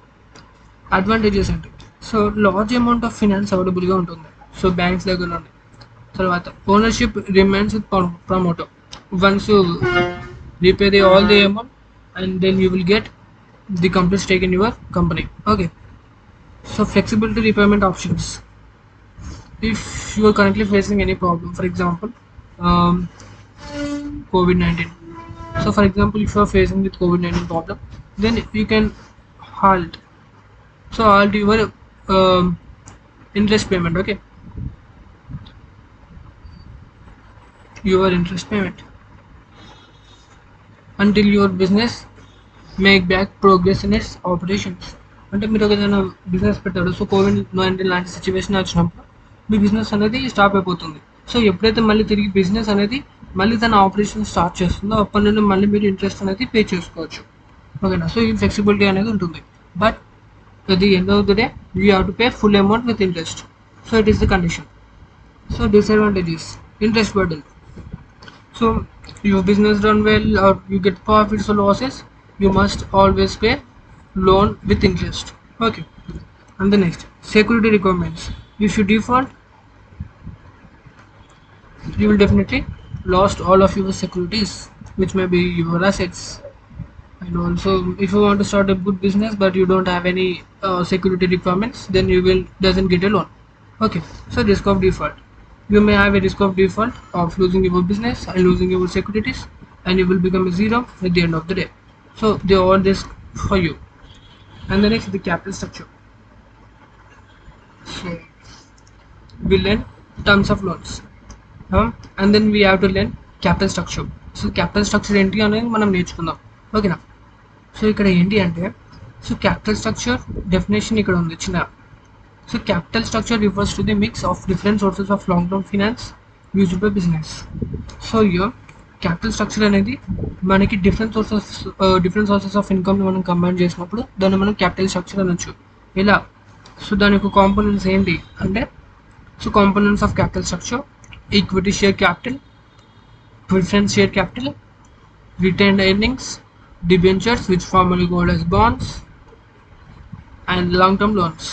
Advantages అంటే, so large amount of finance అవైలబుల్గా ఉంటుంది. సో బ్యాంక్స్ దగ్గర నుండి. తర్వాత ownership remains with promoter. Once you repay all the amount and then you will get the complete stake in your company. Okay, so flexibility repayment options. If you are currently facing any problem, for example COVID-19, so for example if you are facing with COVID-19 problem, then you can halt your interest payment. Okay, your interest payment until your business make back progress in its operations. అంటే మీరు ఏదైనా business పెట్టారు, so COVID-19 లాంటి situation వచ్చినప్పుడు మీ business అనేది stop అయిపోతుంది. So ఎప్పుడైతే మళ్ళీ తిరిగి బిజినెస్ అనేది మళ్ళీ తన ఆపరేషన్ స్టార్ట్ చేస్తుందో అప్పటి నుండి మళ్ళీ మీరు ఇంట్రెస్ట్ అనేది పే చేసుకోవచ్చు. ఓకేనా. సో ఈ ఫ్లెక్సిబిలిటీ అనేది ఉంటుంది. But at the end of the day you have to pay full amount with interest. So it is the condition. So disadvantages: interest burden. So your business done well or you get profits or losses, you must always pay loan with interest. Okay. And the next, security requirements. If you default, you will definitely lost all of your securities, which may be your assets. And also, if you want to start a good business but you don't have any security requirements, then you will doesn't get a loan. Okay. So risk of default. You may have a risk of default of losing your business and losing your securities, and you will become a zero at the end of the day. So they are all risk for you. And the next, the capital structure. So we learn terms of loans, and then we have to learn capital structure. So capital structure ఏంటి అనేది మనం నేర్చుకుందాం. ఓకేనా. So ఇక్కడ ఏంటి అంటే, so capital structure definition ఇక్కడ ఉంది చిన్న. So capital structure refers to the mix of different sources of long term finance used by business. So year capital structure అనేది మనకి డిఫరెంట్ సోర్సెస్ ఆఫ్ ఇన్కమ్ని మనం కంబైన్ చేసినప్పుడు దాన్ని మనం క్యాపిటల్ స్ట్రక్చర్ అనొచ్చు. ఇలా సో దాని యొక్క కాంపోనెంట్స్ ఏంటి అంటే, so components of capital structure: equity share capital, preference share capital, retained earnings, debentures which formerly called as bonds, and long-term loans.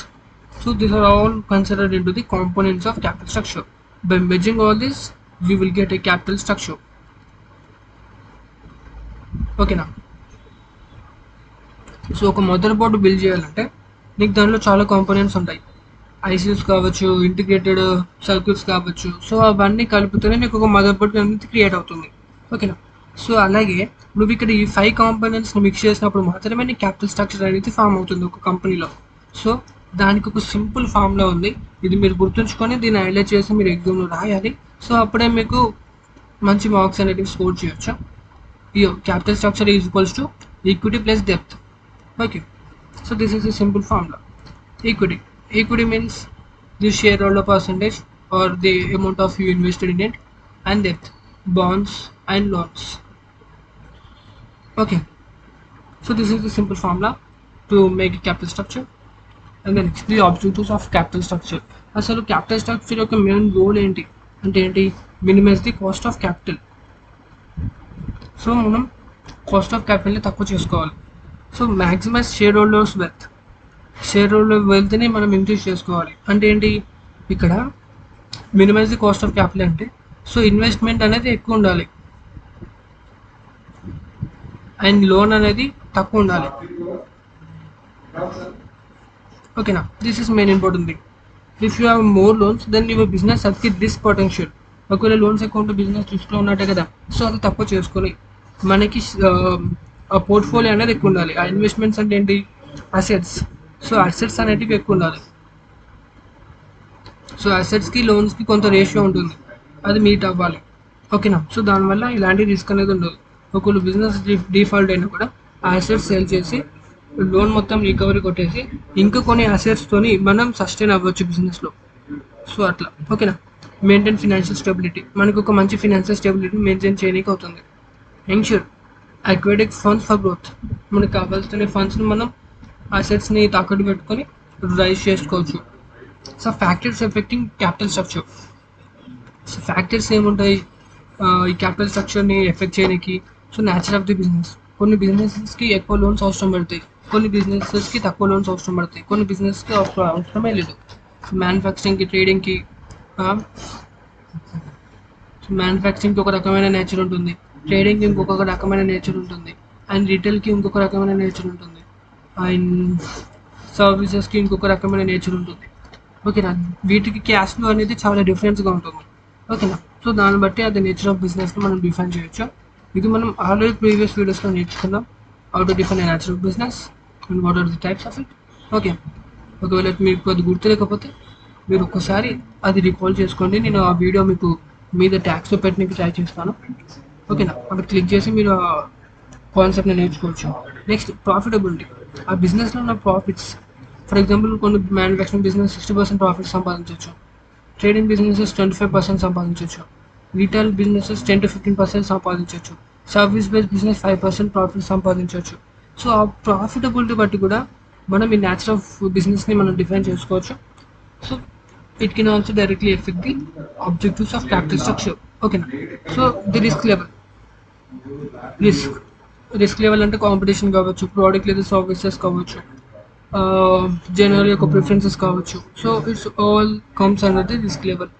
So these are all considered into the components of capital structure. By merging all this, you will get a capital structure. Okay now. So ఒక mother board build చేయాలంటే నీకు దానిలో చాలా components ఉంటాయి. ICUs కావచ్చు, integrated circuits కావచ్చు. So అవన్నీ కలిపితేనే నీకు ఒక మదర్ బోర్డు అనేది క్రియేట్ అవుతుంది. ఓకేనా. సో అలాగే నువ్వు ఇక్కడ ఈ 5 కాంపోనెంట్స్ని మిక్స్ చేసినప్పుడు మాత్రమే నీ క్యాపిటల్ స్ట్రక్చర్ అనేది ఫామ్ అవుతుంది ఒక కంపెనీలో. సో దానికి ఒక సింపుల్ ఫార్ములా ఉంది. ఇది మీరు గుర్తుంచుకొని దీన్ని హైలైట్ చేసి మీరు ఎగ్జామ్లో రాయాలి. సో అప్పుడే మీకు మంచి మార్క్స్ అనేవి స్కోర్ చేయొచ్చు. ఈ capital structure is equals to equity plus depth. Okay. So this is a simple formula. Equity means the shareholder percentage or the amount of you invested in it, and debt, bonds and loans. Okay. So this is the simple formula to make a capital structure. And then the objectives of capital structure. అసలు capital structure యొక్క main goal ఏంటి అంటే ఏంటి? Minimize the cost of capital. So మనం cost of క్యాపిటల్ని తక్కువ చేసుకోవాలి. So maximize share holders wealth. Share holder వెల్త్ని మనం ఇంక్రీజ్ చేసుకోవాలి. అంటే ఏంటి ఇక్కడ minimize the cost of capital అంటే, సో ఇన్వెస్ట్మెంట్ అనేది ఎక్కువ ఉండాలి అండ్ లోన్ అనేది తక్కువ ఉండాలి. ఓకేనా. This is main important thing. If you have more loans then your business at risk potential. ఒకవేళ లోన్స్ ఎక్కువ ఉంటే బిజినెస్ రిస్క్లో ఉన్నట్టే కదా. సో అది తక్కువ చేసుకొని మనకి ఆ పోర్ట్ఫోలియో అనేది ఎక్కువ ఉండాలి. ఆ ఇన్వెస్ట్మెంట్స్ అంటే ఏంటి? అసెట్స్. సో అసెట్స్ అనేటివి ఎక్కువ ఉండాలి. సో అసెట్స్కి లోన్స్కి కొంత రేషియో ఉంటుంది, అది మీట్ అవ్వాలి. ఓకేనా. సో దానివల్ల ఇలాంటి రిస్క్ అనేది ఉండదు. ఒకళ్ళు బిజినెస్ డిఫాల్ట్ అయినా కూడా ఆ అసెట్స్ సేల్ చేసి లోన్ మొత్తం రికవరీ కొట్టేసి ఇంకా కొన్ని అసెట్స్తోని మనం సస్టైన్ అవ్వచ్చు బిజినెస్లో. సో అట్లా. ఓకేనా. Maintain financial stability. మనకు ఒక మంచి ఫినాన్షియల్ స్టెబిలిటీ మెయింటైన్ చేయడానికి అవుతుంది. Ensure aquatic funds for growth. మనకు కావాల్సిన ఫండ్స్ని మనం అసెట్స్ని తాకట్టు పెట్టుకొని రైజ్ చేసుకోవచ్చు. So factors effecting capital structure. So factors ఏముంటాయి ఈ క్యాపిటల్ స్ట్రక్చర్ని ఎఫెక్ట్ చేయడానికి? So nature of the business. కొన్ని బిజినెసెస్కి ఎక్కువ లోన్స్ అవసరం పడతాయి, కొన్ని బిజినెసెస్కి తక్కువ లోన్స్ అవసరం పడతాయి, కొన్ని బిజినెస్కి అవసరమే లేదు. మ్యానుఫ్యాక్చరింగ్కి, ట్రేడింగ్కి, మ్యానుఫ్యాక్చరింగ్కి ఒక రకమైన నేచర్ ఉంటుంది, ట్రేడింగ్కి ఇంకొక రకమైన నేచర్ ఉంటుంది, అండ్ రిటైల్కి ఇంకొక రకమైన నేచర్ ఉంటుంది, అండ్ సర్వీసెస్కి ఇంకొక రకమైన నేచర్ ఉంటుంది. ఓకేనా. వీటికి క్యాష్ ఫ్లో అనేది చాలా డిఫరెన్స్గా ఉంటుంది. ఓకేనా. సో దాన్ని బట్టి అది నేచర్ ఆఫ్ బిజినెస్ని మనం డిఫైన్ చేయొచ్చు. ఇది మనం ఆల్రెడీ ప్రీవియస్ వీడియోస్లో నేర్చుకుందాం. How to define a nature of business and what are the types of it. Okay. ఒకవేళ మీకు అది గుర్తులేకపోతే మీరు ఒక్కసారి అది రికాల్ చేసుకోండి. నేను ఆ వీడియో మీకు మీద ట్యాక్స్లో పెట్టడానికి ట్రై చేస్తాను. ఓకేనా. అక్కడ క్లిక్ చేసి మీరు ఆ కాన్సెప్ట్ని నేర్చుకోవచ్చు. Next profitability. ఆ బిజినెస్లో ఉన్న ప్రాఫిట్స్. ఫర్ ఎగ్జాంపుల్ కొన్ని మ్యానుఫ్యాక్చరింగ్ బిజినెస్ 60% ప్రాఫిట్ సంపాదించవచ్చు, ట్రేడింగ్ బిజినెసెస్ 25% సంపాదించవచ్చు, రీటైల్ బిజినెసెస్ 10 to 15% సంపాదించవచ్చు. సర్వీస్ బేస్డ్ బిజినెస్ 5% ప్రాఫిట్ సంపాదించవచ్చు. సో ఆ ప్రాఫిటబిలిటీ బట్టి కూడా మనం ఈ నేచర్ ఆఫ్ బిజినెస్ని మనం డిఫైన్ చేసుకోవచ్చు. So it can also directly affect the objectives of capital structure. ఓకేనా. So the risk risk level అంటే కాంపిటీషన్ కావచ్చు, ప్రోడక్ట్ లేదా సర్వీసెస్ కావచ్చు, జనరల్ యొక్క ప్రిఫరెన్సెస్ కావచ్చు. So it's all comes under the risk level.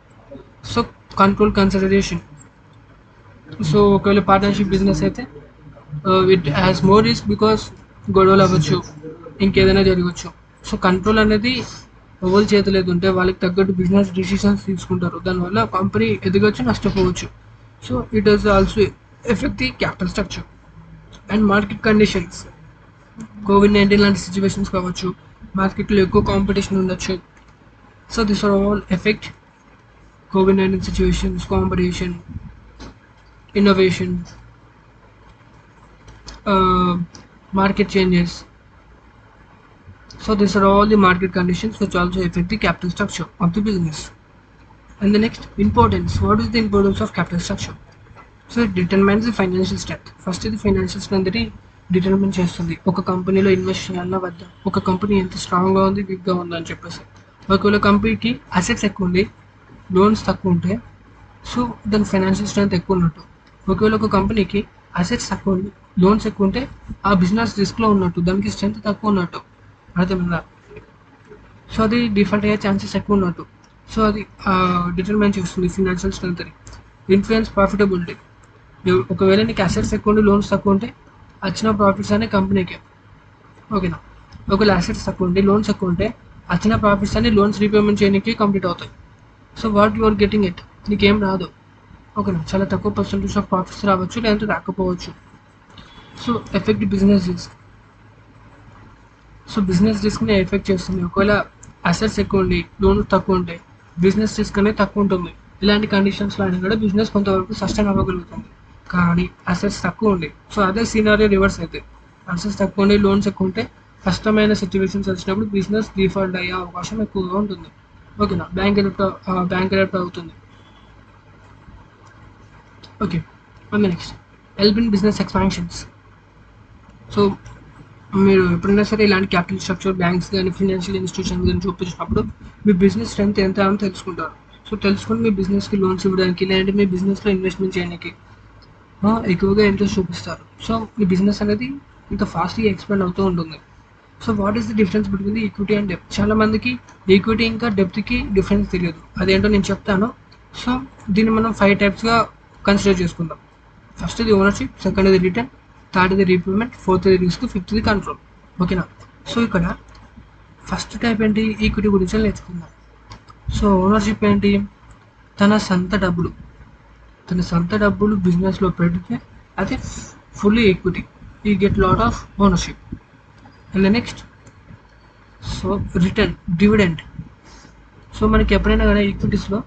So control consideration. So ఒకవేళ partnership business అయితే it has more risk because గొడవలు అవ్వచ్చు, ఇంకేదైనా జరగవచ్చు. సో కంట్రోల్ అనేది ఎవరి చేతులేదు ఉంటే వాళ్ళకి తగ్గట్టు బిజినెస్ డిసిషన్స్ తీసుకుంటారు. దానివల్ల కంపెనీ ఎదగచ్చు, నష్టపోవచ్చు. So it is also effect the capital structure and market conditions. కోవిడ్-19 లాంటి సిచ్యువేషన్స్ కావచ్చు, మార్కెట్లో ఎక్కువ కాంపిటీషన్ ఉండొచ్చు. So this are all effect COVID-19 situations, competition, innovation, market changes. So these are all the market conditions which also affect the capital structure of the business. And the next, importance. What is the importance of capital structure? So it determines the financial strength. First the financial strength ని determine చేస్తుంది. ఒక కంపెనీలో invest చేయాలన్నా వద్దా, ఒక company ఎంత స్ట్రాంగ్గా ఉంది, వీక్గా ఉందా అని చెప్పేసి. ఒకవేళ కంపెనీకి అసెట్స్ ఎక్కువ ఉంది, లోన్స్ తక్కువ ఉంటే సో దాని ఫైనాన్షియల్ స్ట్రెంత్ ఎక్కువ ఉన్నట్టు. ఒకవేళ ఒక కంపెనీకి అసెట్స్ తక్కువ ఉండి లోన్స్ ఎక్కువ ఉంటే ఆ బిజినెస్ రిస్క్లో ఉన్నట్టు, దానికి స్ట్రెంత్ తక్కువ ఉన్నట్టు. అర్థమైందా? సో అది డిఫాల్ట్ అయ్యే ఛాన్సెస్ ఎక్కువ ఉన్నట్టు. సో అది డిటర్మైన్ చేస్తుంది ఫినాన్షియల్ స్ట్రెంత్ని. Influence profitability. ఒకవేళ నీకు అసెట్స్ ఎక్కువ ఉండి లోన్స్ తక్కువ ఉంటే వచ్చిన ప్రాఫిట్స్ అనే కంపెనీకి. ఓకేనా. ఒకవేళ అసెట్స్ తక్కువ ఉండి లోన్స్ ఎక్కువ ఉంటే వచ్చిన ప్రాఫిట్స్ అన్ని లోన్స్ రీపేమెంట్ చేయడానికి కంప్లీట్ అవుతాయి. So what you are getting it, నీకేం రాదు. ఓకేనా. చాలా తక్కువ పర్సెంటేజ్ ఆఫ్ ప్రాఫిట్స్ రావచ్చు, లేదంటే రాకపోవచ్చు. So effect business risk. So business రిస్క్ని ఎఫెక్ట్ చేస్తుంది. ఒకవేళ అసెట్స్ ఎక్కువ ఉండి లోన్స్ తక్కువ ఉంటే బిజినెస్ రిస్క్ అనేది తక్కువ ఉంటుంది. ఇలాంటి కండిషన్స్లో అయినా కూడా బిజినెస్ కొంతవరకు సస్టైన్ అవ్వగలుగుతుంది. కానీ అసెట్స్ తక్కువ ఉండి, సో అదే సీనారియో రివర్స్ అయితే, అసెట్స్ తక్కువ ఉండి లోన్స్ ఎక్కువ ఉంటే కష్టమైన సిచ్యువేషన్స్ వచ్చినప్పుడు బిజినెస్ డిఫాల్ట్ అయ్యే అవకాశం ఎక్కువగా ఉంటుంది. ఓకేనా. బ్యాంక్ ఎడప్ట్ అవుతుంది. Okay. And next, help in business expansions. So మీరు ఎప్పుడైనా సరే ఇలాంటి క్యాపిటల్ స్ట్రక్చర్, బ్యాంక్స్ కానీ ఫైనాన్షియల్ ఇన్స్టిట్యూషన్స్ కానీ చూపించినప్పుడు మీ బిజినెస్ స్ట్రెంత్ ఎంత అని తెలుసుకుంటారు. సో తెలుసుకొని మీ బిజినెస్కి లోన్స్ ఇవ్వడానికి, లేదంటే మీ బిజినెస్లో ఇన్వెస్ట్మెంట్ చేయడానికి ఎక్కువగా ఇంట్రెస్ట్ చూపిస్తారు. సో మీ బిజినెస్ అనేది ఇంకా ఫాస్ట్గా ఎక్స్పాండ్ అవుతూ ఉంటుంది. So what is the difference between the equity and depth? చాలా మందికి ఈక్విటీ ఇంకా డెప్త్కి డిఫరెన్స్ తెలియదు. అదేంటో నేను చెప్తాను. సో దీన్ని మనం 5 టైప్స్గా కన్సిడర్ చేసుకుందాం. ఫస్ట్ ఇది ఓనర్షిప్, సెకండ్ ఇది రిటర్న్, థర్డ్ ఇది రీపేమెంట్, ఫోర్త్ ఇది రిస్క్, ఫిఫ్త్ ఇది కంట్రోల్. ఓకేనా. సో ఇక్కడ ఫస్ట్ టైప్ ఏంటి, ఈక్విటీ గురించి నేర్చుకుందాం. సో ఓనర్షిప్ ఏంటి, తన సొంత డబ్బులు బిజినెస్లో పెడితే అది ఫుల్లీ ఈక్విటీ, ఈ get lot of ownership. And next, so return, dividend. So మనకి ఎప్పుడైనా కానీ ఈక్విటీస్లో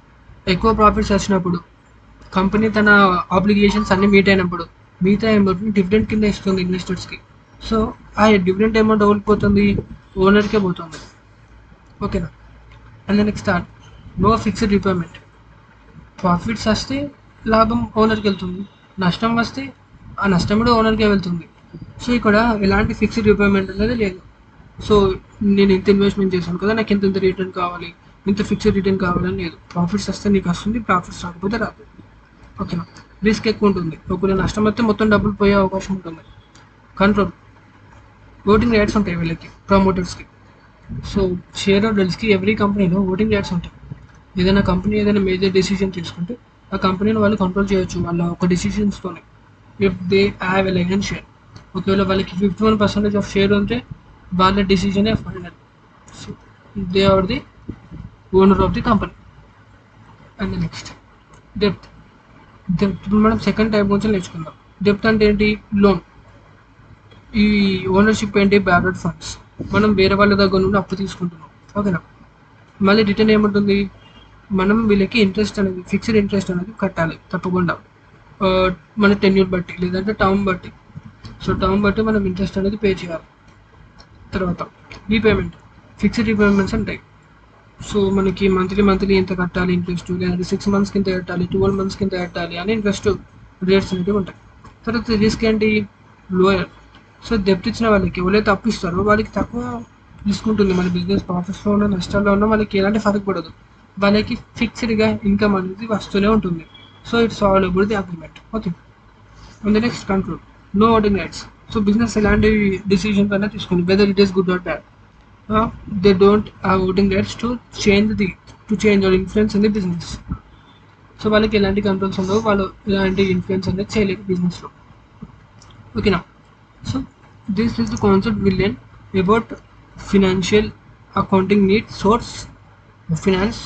ఎక్కువ ప్రాఫిట్స్ వచ్చినప్పుడు, కంపెనీ తన ఆబ్లిగేషన్స్ అన్నీ మీట్ అయినప్పుడు మిగతా అమౌంట్ని డివిడెండ్ కింద ఇస్తుంది ఇన్వెస్టర్స్కి. సో ఆ డివిడెండ్ అమౌంట్ ఎవరికి పోతుంది, ఓనర్కే పోతుంది. ఓకేనా. And next, no fixed repayment. Profits వస్తే లాభం ఓనర్కి వెళ్తుంది, నష్టం వస్తే ఆ నష్టం కూడా ఓనర్కే వెళ్తుంది. సో ఇక్కడ ఎలాంటి ఫిక్స్డ్ రీపేమెంట్ అనేది లేదు. సో నేను ఇంత ఇన్వెస్ట్మెంట్ చేశాను కదా, నాకు ఇంత రిటర్న్ కావాలి, ఇంత ఫిక్స్డ్ రిటర్న్ కావాలని లేదు. ప్రాఫిట్స్ వస్తే నీకు వస్తుంది, ప్రాఫిట్స్ రాకపోతే రాదు. ఓకేనా. రిస్క్ ఎక్కువ ఉంటుంది. ఒకవేళ నష్టం వస్తే మొత్తం డబ్బులు పోయే అవకాశం ఉంటుంది. కంట్రోల్, ఓటింగ్ రైట్స్ ఉంటాయి వీళ్ళకి, ప్రమోటర్స్కి. సో షేర్ హోల్డర్స్కి ఎవ్రీ కంపెనీలో ఓటింగ్ రైట్స్ ఉంటాయి. ఏదైనా కంపెనీ ఏదైనా మేజర్ డెసిషన్ తీసుకుంటే ఆ కంపెనీని వాళ్ళు కంట్రోల్ చేయొచ్చు వాళ్ళ ఒక డెసిషన్స్తోనే, if they have a line share. ఒకవేళ వాళ్ళకి 51% ఆఫ్ షేర్ ఉంటే వాళ్ళ డెసిషనే final. So they are the owner of the company. And next, డెప్త్. ఇప్పుడు మనం సెకండ్ టైప్ గురించి నేర్చుకుందాం. డెప్త్ అంటే ఏంటి, లోన్. ఈ ఓనర్షిప్ ఏంటి, బ్యాలెట్ ఫండ్స్. మనం వేరే వాళ్ళ దగ్గర నుండి అప్పు తీసుకుంటున్నాం. ఓకేనా. మళ్ళీ రిటర్న్ ఏముంటుంది, మనం వీళ్ళకి ఇంట్రెస్ట్ అనేది, ఫిక్స్డ్ ఇంట్రెస్ట్ అనేది కట్టాలి తప్పకుండా, మన టెన్యూర్ బట్టి లేదంటే టర్మ్ బట్టి. సో టర్మ్ బట్టి మనం ఇంట్రెస్ట్ అనేది పే చేయాలి. తర్వాత రీపేమెంట్, ఫిక్స్డ్ రీపేమెంట్స్ ఉంటాయి. సో మనకి మంత్లీ ఎంత కట్టాలి ఇంట్రెస్ట్, లేదంటే 6 మంత్స్కి ఇంత కట్టాలి, 12 మంత్స్కి ఇంత కట్టాలి అని ఇంట్రెస్ట్ రేట్స్ అనేవి ఉంటాయి. తర్వాత రిస్క్ ఏంటి, లోయర్. సో డెప్ట్ ఇచ్చిన వాళ్ళకి ఎవరైతే అప్పు ఇస్తారో వాళ్ళకి తక్కువ రిస్క్ ఉంటుంది. మన బిజినెస్ ప్రాఫిట్స్లో ఉన్న నష్టాల్లో ఉన్న వాళ్ళకి ఎలాంటి ఫరక్ పడదు, వాళ్ళకి ఫిక్స్డ్గా ఇన్కమ్ అనేది వస్తూనే ఉంటుంది. So it's all about the agreement. Okay, and the next control, no voting rights. So business ఎలాంటి డిసిజన్స్ అయినా తీసుకుంది, whether it is good or bad. They don't have voting rights to change or influence in the business. So వాళ్ళకి ఎలాంటి controls ఉండవు, వాళ్ళు ఎలాంటి influence అనేది చేయలేదు బిజినెస్లో. ఓకేనా. So this is the concept will learn about financial accounting need, source finance,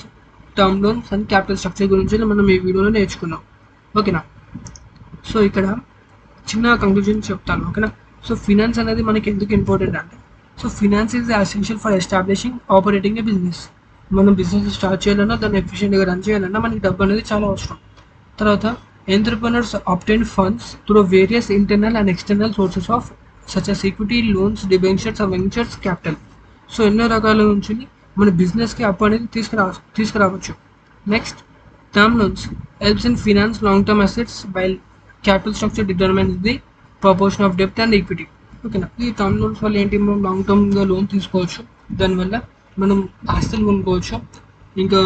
term loans and capital structure గురించి మనం ఈ వీడియోలో నేర్చుకున్నాం. ఓకేనా. సో ఇక్కడ చిన్న కంక్లూజన్ చెప్తాను. ఓకేనా. సో ఫినాన్స్ అనేది మనకి ఎందుకు ఇంపార్టెంట్ అంటే, so finance is essential for establishing operating A business. మనం బిజినెస్ స్టార్ట్ చేయాలన్నా, దాన్ని ఎఫిషియెంట్గా రన్ చేయాలన్నా మనకి డబ్బు అనేది చాలా అవసరం. తర్వాత entrepreneurs obtain funds through various internal and external sources of such as equity, loans, debentures, ventures capital. So ఎన్నో రకాల నుంచి మన బిజినెస్కి అప్పు అనేది తీసుకురావచ్చు. Next, term loans helps in finance long term assets while capital structure determines the proportion of డెప్త్ and equity. ఓకేనా. ఈ టర్మ్ లోన్స్ వల్ల ఏంటి, మనం లాంగ్ టర్మ్గా లోన్ తీసుకోవచ్చు, దానివల్ల మనం ఆస్తులు కొనుక్కోవచ్చు. ఇంకా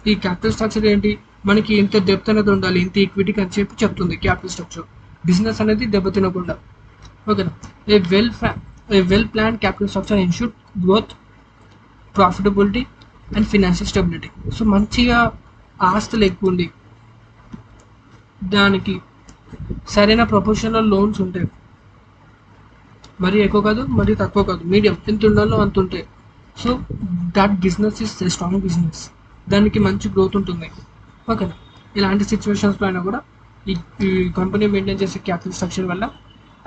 ఈ క్యాపిటల్ స్ట్రక్చర్ ఏంటి, మనకి ఇంత డెప్త్ అనేది ఉండాలి, ఇంత ఈక్విటీకి అని చెప్పి చెప్తుంది క్యాపిటల్ స్ట్రక్చర్, బిజినెస్ అనేది దెబ్బతినకుండా. ఓకేనా. ఏ well plan capital structure ensure growth, profitability and financial stability. So మంచిగా ఆస్తులు ఎక్కువ ఉండి దానికి సరైన ప్రపోర్షన్లో లోన్స్ ఉంటాయి, మరీ ఎక్కువ కాదు మరీ తక్కువ కాదు, మీడియం, ఎంత ఉండాలో అంత ఉంటాయి. So that business is strong business, దానికి మంచి గ్రోత్ ఉంటుంది. ఓకేనా. ఇలాంటి సిచ్యువేషన్స్లో అయినా కూడా ఈ కంపెనీ మెయింటైన్ చేసే క్యాపిటల్ స్ట్రక్చర్ వల్ల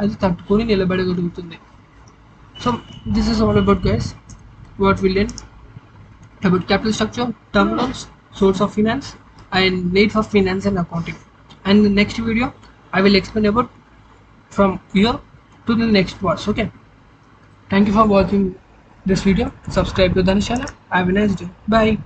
అది తట్టుకొని నిలబడగలుగుతుంది. So this is all about guys what will learn about capital structure, term loans, source of finance, and need for finance and accounting. And in the next video, I will explain about from here to the next verse. Okay. Thank you for watching this video. Subscribe to Dhanishana. Have a nice day. Bye.